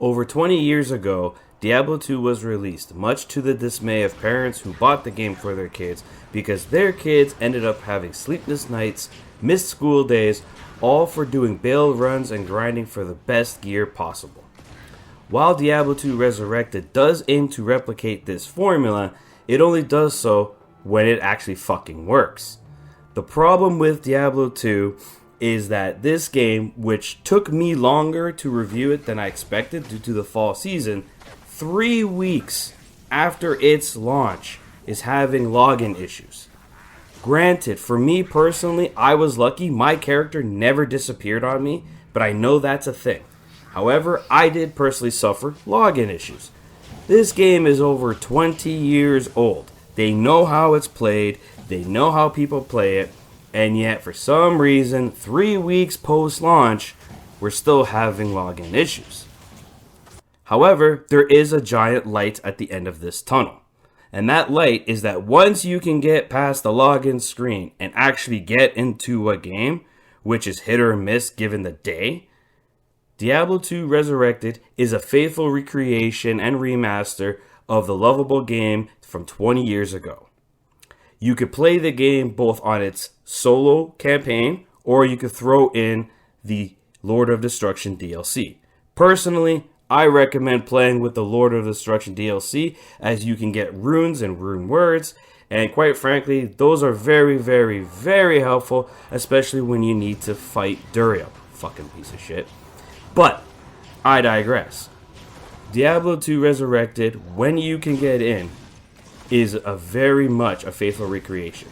Over 20 years ago, Diablo 2 was released, much to the dismay of parents who bought the game for their kids because their kids ended up having sleepless nights, missed school days, all for doing bail runs and grinding for the best gear possible. While Diablo 2 Resurrected does aim to replicate this formula, it only does so when it actually fucking works. The problem with Diablo 2 is that this game, which took me longer to review it than I expected due to the fall season, 3 weeks after its launch is having login issues. Granted, for me personally, I was lucky. My character never disappeared on me, but I know that's a thing. However, I did personally suffer login issues. This game is over 20 years old. They know how it's played, they know how people play it, and yet for some reason, 3 weeks post-launch, we're still having login issues. However, there is a giant light at the end of this tunnel. And that light is that once you can get past the login screen and actually get into a game, which is hit or miss given the day, Diablo 2 Resurrected is a faithful recreation and remaster of the lovable game from 20 years ago. You could play the game both on its solo campaign, or you could throw in the Lord of Destruction DLC. Personally, I recommend playing with the Lord of Destruction DLC, as you can get runes and rune words, and quite frankly, those are very, very, very helpful, especially when you need to fight Duriel. Fucking piece of shit. But, I digress. Diablo 2 Resurrected, when you can get in, is a very much a faithful recreation.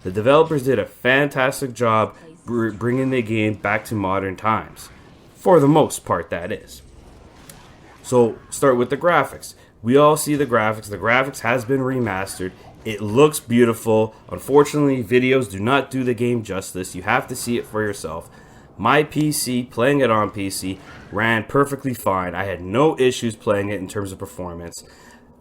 The developers did a fantastic job bringing the game back to modern times. For the most part, that is. So, start with the graphics. We all see the graphics. The graphics has been remastered. It looks beautiful. Unfortunately, videos do not do the game justice. You have to see it for yourself. My PC, playing it on PC, ran perfectly fine. I had no issues playing it in terms of performance.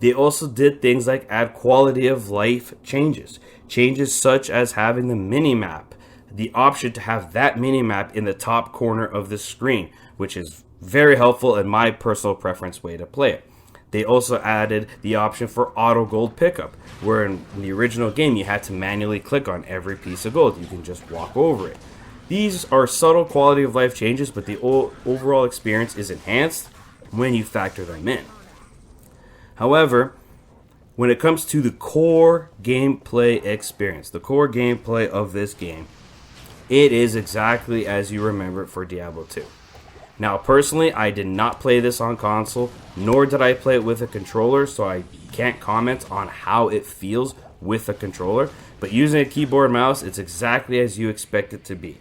They also did things like add quality of life changes. Changes such as having the mini-map. The option to have that mini-map in the top corner of the screen, which is very helpful in my personal preference way to play it. They also added the option for auto gold pickup, where in the original game you had to manually click on every piece of gold. You can just walk over it. These are subtle quality of life changes, but the overall experience is enhanced when you factor them in. However, when it comes to the core gameplay experience, the core gameplay of this game, it is exactly as you remember it for Diablo 2. Now, personally, I did not play this on console, nor did I play it with a controller, so I can't comment on how it feels with a controller. But using a keyboard and mouse, it's exactly as you expect it to be.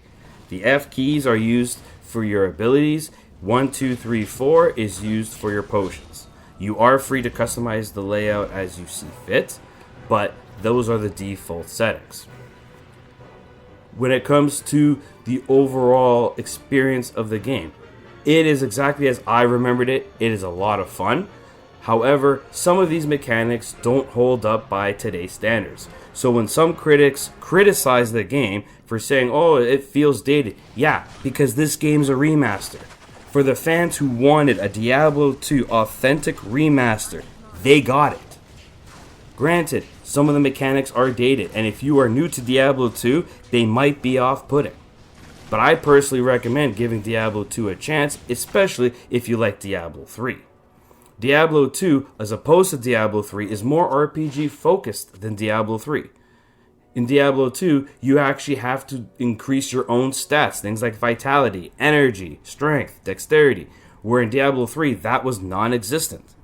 The F keys are used for your abilities. 1, 2, 3, 4 is used for your potions. You are free to customize the layout as you see fit, but those are the default settings. When it comes to the overall experience of the game, it is exactly as I remembered it. It is a lot of fun. However, some of these mechanics don't hold up by today's standards. So when some critics criticize the game for saying, oh, it feels dated, yeah, because this game's a remaster. For the fans who wanted a Diablo 2 authentic remaster, they got it. Granted, some of the mechanics are dated, and if you are new to Diablo 2, they might be off-putting. But I personally recommend giving Diablo 2 a chance, especially if you like Diablo 3. Diablo 2, as opposed to Diablo 3, is more RPG focused than Diablo 3. In Diablo 2, you actually have to increase your own stats, things like vitality, energy, strength, dexterity, where in Diablo 3, that was non-existent.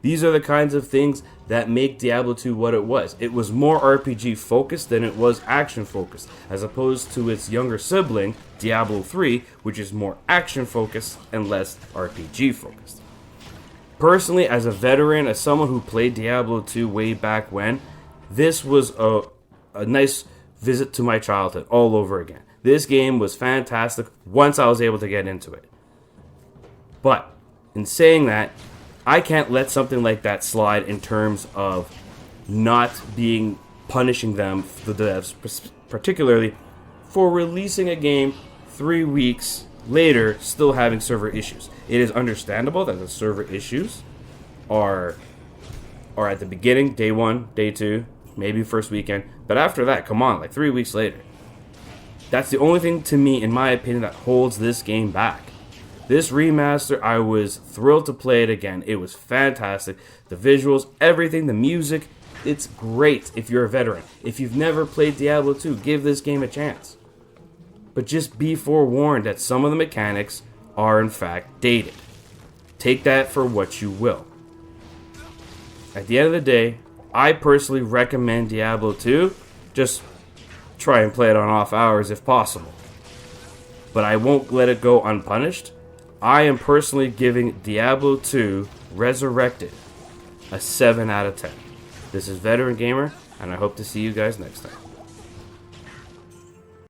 These are the kinds of things that make Diablo 2 what it was. It was more RPG focused than it was action focused, as opposed to its younger sibling, Diablo 3, which is more action focused and less RPG focused. Personally, as a veteran, as someone who played Diablo 2 way back when, this was a nice visit to my childhood all over again. This game was fantastic once I was able to get into it. But, in saying that, I can't let something like that slide in terms of not punishing them, the devs, particularly for releasing a game 3 weeks later still having server issues. It is understandable that the server issues are at the beginning, day 1, day 2, maybe first weekend, but after that, come on, like 3 weeks later. That's the only thing, to me, in my opinion, that holds this game back. This remaster, I was thrilled to play it again. It was fantastic. The visuals, everything, the music, it's great if you're a veteran. If you've never played Diablo 2, give this game a chance. But just be forewarned that some of the mechanics are in fact dated. Take that for what you will. At the end of the day, I personally recommend Diablo 2. Just try and play it on off hours if possible. But I won't let it go unpunished. I am personally giving Diablo 2 Resurrected a 7 out of 10. This is Veteran Gamer, and I hope to see you guys next time.